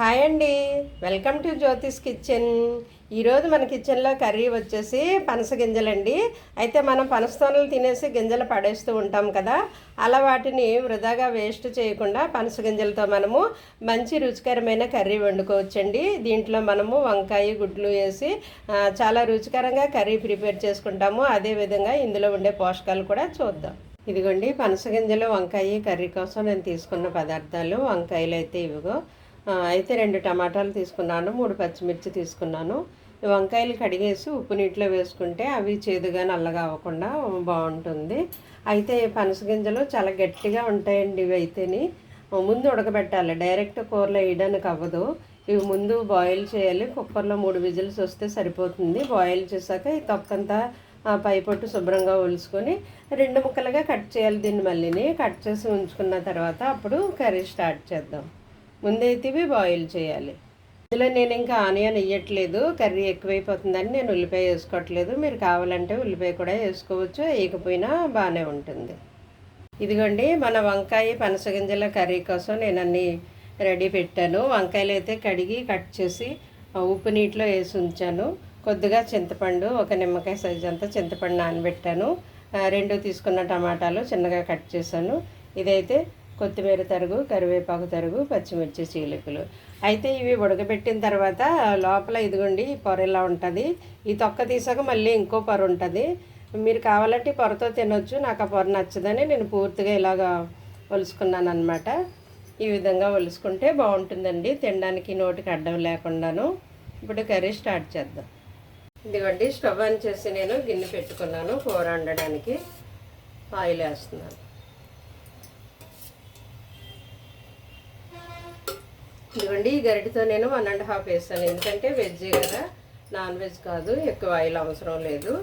Hi అండి, welcome to Jyothish kitchen. ఈరోజు మన కిచెన్లో కర్రీ వచ్చేసి పనస గింజలండి. అయితే మనం పనసతోనలు తినేసి గింజలు పడేస్తూ ఉంటాం కదా, అలా వాటిని వృధాగా వేస్ట్ చేయకుండా పనస గింజలతో మనము మంచి రుచికరమైన కర్రీ వండుకోవచ్చండి. దీంట్లో మనము వంకాయ గుడ్లు వేసి చాలా రుచికరంగా కర్రీ ప్రిపేర్ చేసుకుంటాము. అదేవిధంగా ఇందులో ఉండే పోషకాలు కూడా చూద్దాం. ఇదిగోండి పనస గింజలు వంకాయ కర్రీ కోసం నేను తీసుకున్న పదార్థాలు. వంకాయలు అయితే ఇవిగో, అయితే 2 టమాటాలు తీసుకున్నాను, 3 పచ్చిమిర్చి తీసుకున్నాను. వంకాయలు కడిగేసి ఉప్పు నీటిలో వేసుకుంటే అవి చేదుగా నల్లగా అవ్వకుండా బాగుంటుంది. అయితే పనస గింజలు చాలా గట్టిగా ఉంటాయండి. ఇవి అయితేని ముందు ఉడకబెట్టాలి, డైరెక్ట్ కూరలో వేయడానికి అవ్వదు. ఇవి ముందు బాయిల్ చేయాలి. కుక్కర్లో 3 విజిల్స్ వస్తే సరిపోతుంది. బాయిల్ చేశాక ఈ తొక్కంతా పై పొట్టు శుభ్రంగా ఒలుసుకొని 2 ముక్కలుగా కట్ చేయాలి. దీన్ని మళ్ళీని కట్ చేసి ఉంచుకున్న తర్వాత అప్పుడు కర్రీ స్టార్ట్ చేద్దాం. ముందైతే ఇవి బాయిల్ చేయాలి. ఇందులో నేను ఇంకా ఆనియన్ వేయట్లేదు, కర్రీ ఎక్కువైపోతుందని నేను ఉల్లిపాయ వేసుకోవట్లేదు. మీరు కావాలంటే ఉల్లిపాయ కూడా వేసుకోవచ్చు, వేయకపోయినా బాగానే ఉంటుంది. ఇదిగోండి మన వంకాయ పనసగింజల కర్రీ కోసం నేను అన్నీ రెడీ పెట్టాను. వంకాయలు అయితే కడిగి కట్ చేసి ఉప్పు నీటిలో వేసి ఉంచాను. కొద్దిగా చింతపండు, ఒక నిమ్మకాయ సైజు అంతా చింతపండు నానబెట్టాను. 2 తీసుకున్న టమాటాలు చిన్నగా కట్ చేశాను. ఇదైతే కొత్తిమీర తరుగు, కరివేపాకు తరుగు, పచ్చిమిర్చి చీలికలు. అయితే ఇవి ఉడకబెట్టిన తర్వాత లోపల ఇదిగోండి పొర ఇలా ఉంటుంది. ఈ తొక్క తీసాక మళ్ళీ ఇంకో పొర ఉంటుంది. మీరు కావాలంటే పొరతో తినొచ్చు. నాకు ఆ పొర నచ్చదని నేను పూర్తిగా ఇలాగా ఒలుసుకున్నాను అనమాట. ఈ విధంగా ఒలుసుకుంటే బాగుంటుందండి, తినడానికి నోటికి అడ్డం లేకుండాను. ఇప్పుడు కర్రీ స్టార్ట్ చేద్దాం. ఇదిగోండి స్టవ్ ఆన్ చేసి నేను గిన్నె పెట్టుకున్నాను. కూర వండడానికి ఆయిల్ వేస్తున్నాను. ఇదిగోండి ఈ గరిటితో నేను 1.5 వేసాను, ఎందుకంటే వెజ్ కదా, నాన్ వెజ్ కాదు, ఎక్కువ ఆయిల్ అవసరం లేదు.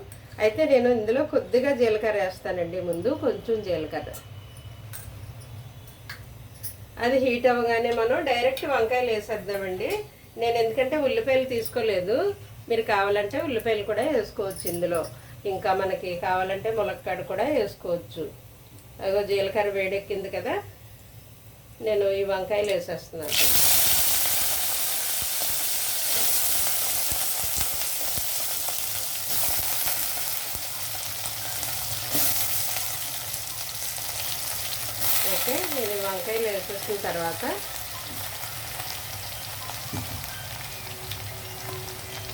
అయితే నేను ఇందులో కొద్దిగా జీలకర్ర వేస్తానండి. ముందు కొంచెం జీలకర్ర, అది హీట్ అవ్వగానే మనం డైరెక్ట్ వంకాయలు వేసేద్దామండి. నేను ఎందుకంటే ఉల్లిపాయలు తీసుకోలేదు, మీరు కావాలంటే ఉల్లిపాయలు కూడా వేసుకోవచ్చు ఇందులో. ఇంకా మనకి కావాలంటే ములక్కాడ కూడా వేసుకోవచ్చు. అదిగో జీలకర్ర వేడెక్కింది కదా, నేను ఈ వంకాయలు వేసేస్తున్నాను. ఓకే, నేను వంకాయలు వేసేసిన తర్వాత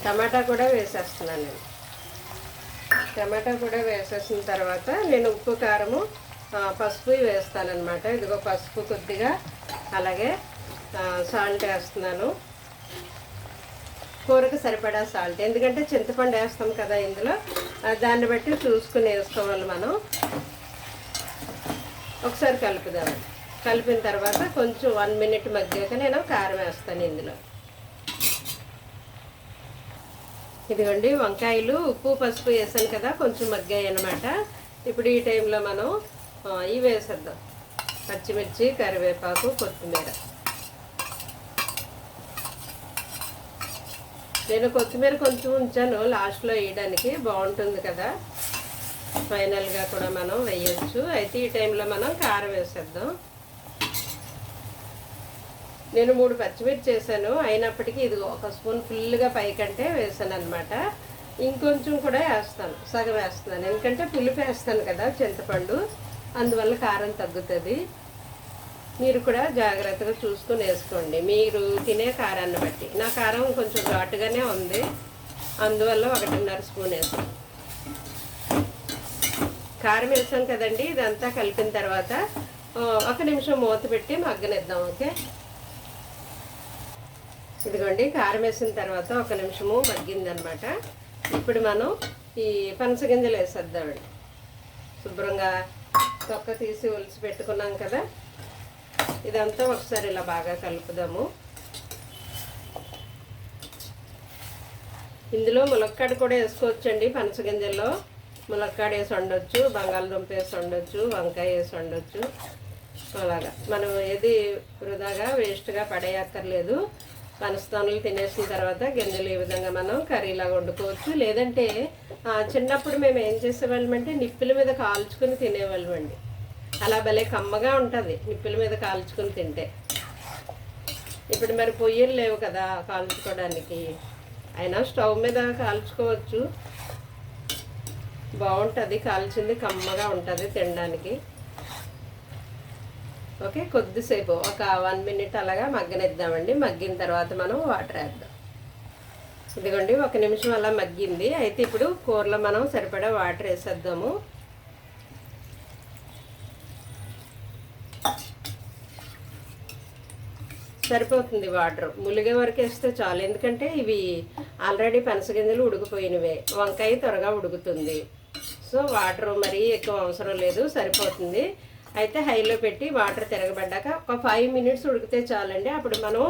టమాటా కూడా వేసేస్తున్నాను. నేను టమాటా కూడా వేసేసిన తర్వాత నేను ఉప్పు, కారము, పసుపు వేస్తానన్నమాట. ఇదిగో పసుపు కొద్దిగా, అలాగే సాల్ట్ వేస్తున్నాను. కూరకు సరిపడా సాల్ట్, ఎందుకంటే చింతపండు వేస్తాం కదా ఇందులో, దాన్ని బట్టి చూసుకుని వేసుకోవాలి మనం. ఒకసారి కలుపుదాం. కలిపిన తర్వాత కొంచెం 1 మినిట్ మగ్గాక నేను కారం వేస్తాను ఇందులో. ఇదిగోండి వంకాయలు ఉప్పు పసుపు వేసాను కదా, కొంచెం మగ్గాయి అన్నమాట. ఇప్పుడు ఈ టైంలో మనం ఇవి వేసేద్దాం, పచ్చిమిర్చి, కరివేపాకు, కొత్తిమీర. నేను కొత్తిమీర కొంచెం ఉంచాను లాస్ట్లో వేయడానికి, బాగుంటుంది కదా, ఫైనల్గా కూడా మనం వేయచ్చు. అయితే ఈ టైంలో మనం కారం వేసేద్దాం. నేను 3 పచ్చిమిర్చి వేసాను, అయినప్పటికీ ఇది 1 స్పూన్ ఫుల్గా పైకంటే వేసాను అనమాట. ఇంకొంచెం కూడా వేస్తాను, సగం వేస్తున్నాను, ఎందుకంటే పులుపు వేస్తాను కదా చింతపండు, అందువల్ల కారం తగ్గుతుంది. మీరు కూడా జాగ్రత్తగా చూసుకొని వేసుకోండి, మీరు తినే కారాన్ని బట్టి. నా కారం కొంచెం ఘాటుగానే ఉంది, అందువల్ల 1.5 స్పూన్ వేస్తాను. కారం వేసాం కదండి, ఇదంతా కలిపిన తర్వాత 1 నిమిషం మూత పెట్టి మగ్గనిద్దాం. ఓకే, ఇదిగోండి కారం వేసిన తర్వాత 1 నిమిషము మగ్గిందనమాట. ఇప్పుడు మనం ఈ పనస గింజలు వేసేద్దామండి. శుభ్రంగా తొక్క తీసి ఒలిసి పెట్టుకున్నాం కదా, ఇదంతా ఒకసారి ఇలా బాగా కలుపుదాము. ఇందులో ములక్కాడ కూడా వేసుకోవచ్చండి. పనస గింజల్లో ములక్కాడ వేసి వండొచ్చు, బంగాళదుంప వేసి వండొచ్చు, వంకాయ వేసి వండొచ్చు. అలాగా మనం ఏది వృధాగా వేస్ట్గా పడేయక్కర్లేదు. పనసతోనలు తినేసిన తర్వాత గింజలు ఈ విధంగా మనం కర్రీలాగా వండుకోవచ్చు. లేదంటే చిన్నప్పుడు మేము ఏం చేసేవాళ్ళమంటే నిప్పుల మీద కాల్చుకొని తినేవాళ్ళమండి. అలా భలే కమ్మగా ఉంటుంది నిప్పుల మీద కాల్చుకొని తింటే. ఇప్పుడు మరి పొయ్యిలు లేవు కదా కాల్చుకోవడానికి, అయినా స్టవ్ మీద కాల్చుకోవచ్చు, బాగుంటుంది. కాల్చింది కమ్మగా ఉంటుంది తినడానికి. ఓకే, కొద్దిసేపు ఒక 1 మినిట్ అలాగా మగ్గనిద్దామండి. మగ్గిన తర్వాత మనం వాటర్ వేద్దాం. ఇదిగోండి 1 నిమిషం అలా మగ్గింది. అయితే ఇప్పుడు కూరలో మనం సరిపడా వాటర్ వేసేద్దాము. సరిపోతుంది వాటర్, ములిగే వరకు వేస్తే చాలు. ఎందుకంటే ఇవి ఆల్రెడీ పనసగింజలు ఉడికిపోయినవే, వంకాయ త్వరగా ఉడుకుతుంది. సో వాటర్ మరీ ఎక్కువ అవసరం లేదు, సరిపోతుంది. అయితే హైలో పెట్టి వాటర్ తిరగబడ్డాక ఒక 5 మినిట్స్ ఉడికితే చాలండి. అప్పుడు మనం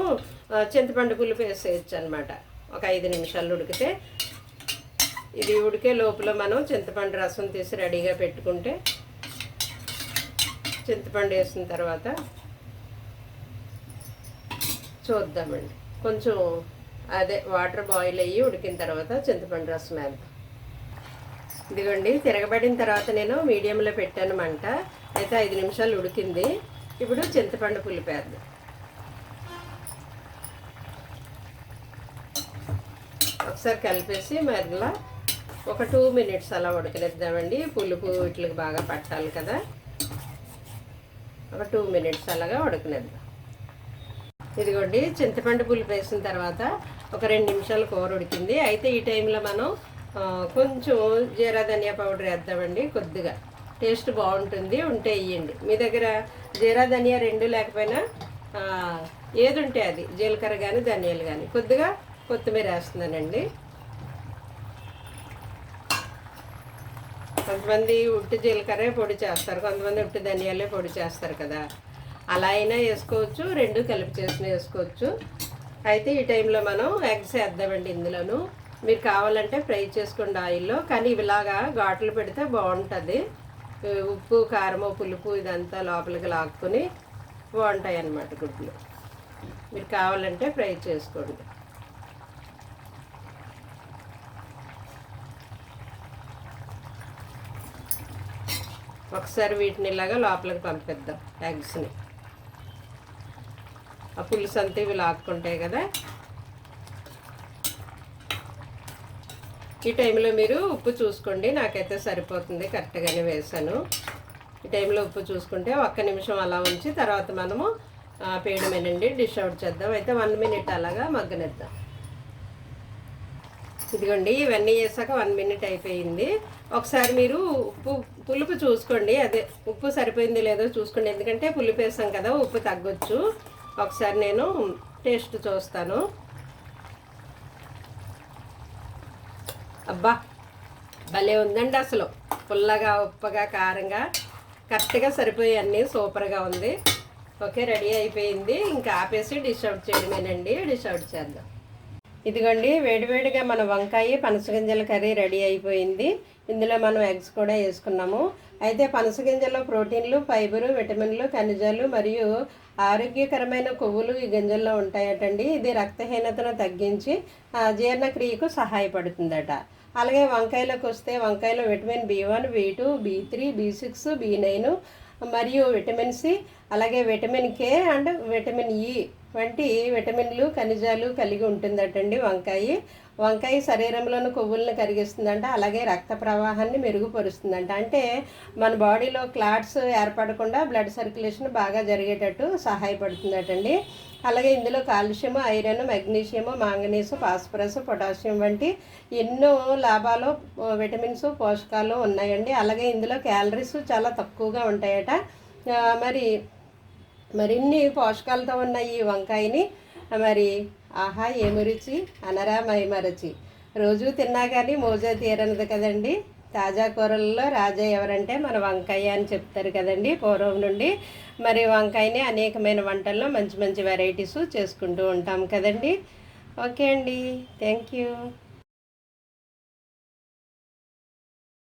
చింతపండు పులుపు వేసేయచ్చు అనమాట. ఒక 5 నిమిషాలు ఉడికితే, ఇది ఉడికే లోపల మనం చింతపండు రసం తీసి రెడీగా పెట్టుకుంటే, చింతపండు వేసిన తర్వాత చూద్దామండి. కొంచెం అదే వాటర్ బాయిల్ అయ్యి ఉడికిన తర్వాత చింతపండు రసం వేద్దాం. ఇదిగోండి తిరగబడిన తర్వాత నేను మీడియంలో పెట్టాను మంట. అయితే 5 నిమిషాలు ఉడికింది. ఇప్పుడు చింతపండు పులుపు వేద్దాం. ఒకసారి కలిపేసి మరలా ఒక 2 మినిట్స్ అలా ఉడకనిద్దామండి. పులుపు వీటికి బాగా పట్టాలి కదా, ఒక 2 మినిట్స్ అలాగా ఉడకనిద్దాం. ఇదిగోండి చింతపండు పులుపు వేసిన తర్వాత ఒక 2 నిమిషాలు కూర ఉడికింది. అయితే ఈ టైంలో మనం కొంచెం జీరా ధనియా పౌడర్ వేద్దామండి. కొద్దిగా టేస్ట్ బాగుంటుంది, ఉంటే వేయండి. మీ దగ్గర జీరా ధనియా 2 లేకపోయినా ఏది ఉంటే అది, జీలకర్ర కానీ ధనియాలు కానీ. కొద్దిగా కొత్తిమీర వేస్తున్నానండి. కొంతమంది ఉట్టి జీలకర్రే పొడి చేస్తారు, కొంతమంది ఉట్టి ధనియాలే పొడి చేస్తారు కదా, అలా అయినా వేసుకోవచ్చు, 2 కలిపి చేసిన వేసుకోవచ్చు. అయితే ఈ టైంలో మనం ఎగ్స్ వేద్దామండి ఇందులోను. మీరు కావాలంటే ఫ్రై చేసుకోండి ఆయిల్లో, కానీ ఇలాగా ఘాట్లు పెడితే బాగుంటుంది. ఉప్పు కారము పులుపు ఇదంతా లోపలికి లాక్కుని బాగుంటాయి అన్నమాట గుడ్లు. మీరు కావాలంటే ఫ్రై చేసుకోండి. ఒకసారి వీటిని ఇలాగా లోపలికి పంపిద్దాం ఎగ్స్ని. ఆ పులుసు అంతా ఇవి లాక్కుంటాయి కదా. ఈ టైంలో మీరు ఉప్పు చూసుకోండి, నాకైతే సరిపోతుంది, కరెక్ట్గానే వేసాను. ఈ టైంలో ఉప్పు చూసుకుంటే 1 నిమిషం అలా ఉంచి తర్వాత మనము పేడమేనండి డిష్ అవుట్ చేద్దాం. అయితే 1 మినిట్ అలాగా మగ్గనిద్దాం. ఇదిగోండి ఇవన్నీ వేసాక 1 మినిట్ అయిపోయింది. ఒకసారి మీరు పులుపు చూసుకోండి, అదే ఉప్పు సరిపోయింది లేదో చూసుకోండి. ఎందుకంటే పులుపు వేసాం కదా, ఉప్పు తగ్గొచ్చు. ఒకసారి నేను టేస్ట్ చూస్తాను. అబ్బా భలే ఉందండి, అసలు పుల్లగా ఉప్పగా కారంగా కరెక్ట్గా సరిపోయి అన్నీ సూపర్గా ఉంది. ఓకే, రెడీ అయిపోయింది. ఇంకా ఆపేసి డిష్ అవుట్ చేయడమేనండి. డిష్ అవుట్ చేద్దాం. ఇదిగోండి వేడివేడిగా మన వంకాయ పనసగింజల కర్రీ రెడీ అయిపోయింది. ఇందులో మనం ఎగ్స్ కూడా వేసుకున్నాము. అయితే పనసగింజల్లో ప్రోటీన్లు, ఫైబరు, విటమిన్లు, ఖనిజాలు మరియు ఆరోగ్యకరమైన కొవ్వులు ఈ గింజల్లో ఉంటాయటండి. ఇది రక్తహీనతను తగ్గించి జీర్ణక్రియకు సహాయపడుతుందట. అలాగే వంకాయలోకి వస్తే వంకాయలో vitamin B1, B2, B3, B6, B9 మరియు విటమిన్ సి, అలాగే vitamin K and vitamin E వంటి విటమిన్లు ఖనిజాలు కలిగి ఉంటుందటండి వంకాయ శరీరంలోని కొవ్వులను కరిగిస్తుందంట. అలాగే రక్త ప్రవాహాన్ని మెరుగుపరుస్తుందంట. అంటే మన బాడీలో క్లాట్స్ ఏర్పడకుండా బ్లడ్ సర్క్యులేషన్ బాగా జరిగేటట్టు సహాయపడుతుందటండి. అలాగే ఇందులో calcium, iron, magnesium, manganese, phosphorus, potassium వంటి ఎన్నో లాభాలు, విటమిన్స్, పోషకాలు ఉన్నాయండి. అలాగే ఇందులో క్యాలరీస్ చాలా తక్కువగా ఉంటాయట. మరిన్ని పోషకాలతో ఉన్న ఈ వంకాయని మరి ఆహా ఏమి రుచి అనరా మైమరచి. రోజు తిన్నా కానీ మోజా తీరనదు కదండి. తాజా కూరల్లో రాజా ఎవరంటే మన వంకాయ అని చెప్తారు కదండి పూర్వం నుండి. మరి వంకాయని అనేకమైన వంటల్లో మంచి మంచి వెరైటీస్ చేసుకుంటూ ఉంటాం కదండి. ఓకే అండి, థ్యాంక్ యూ.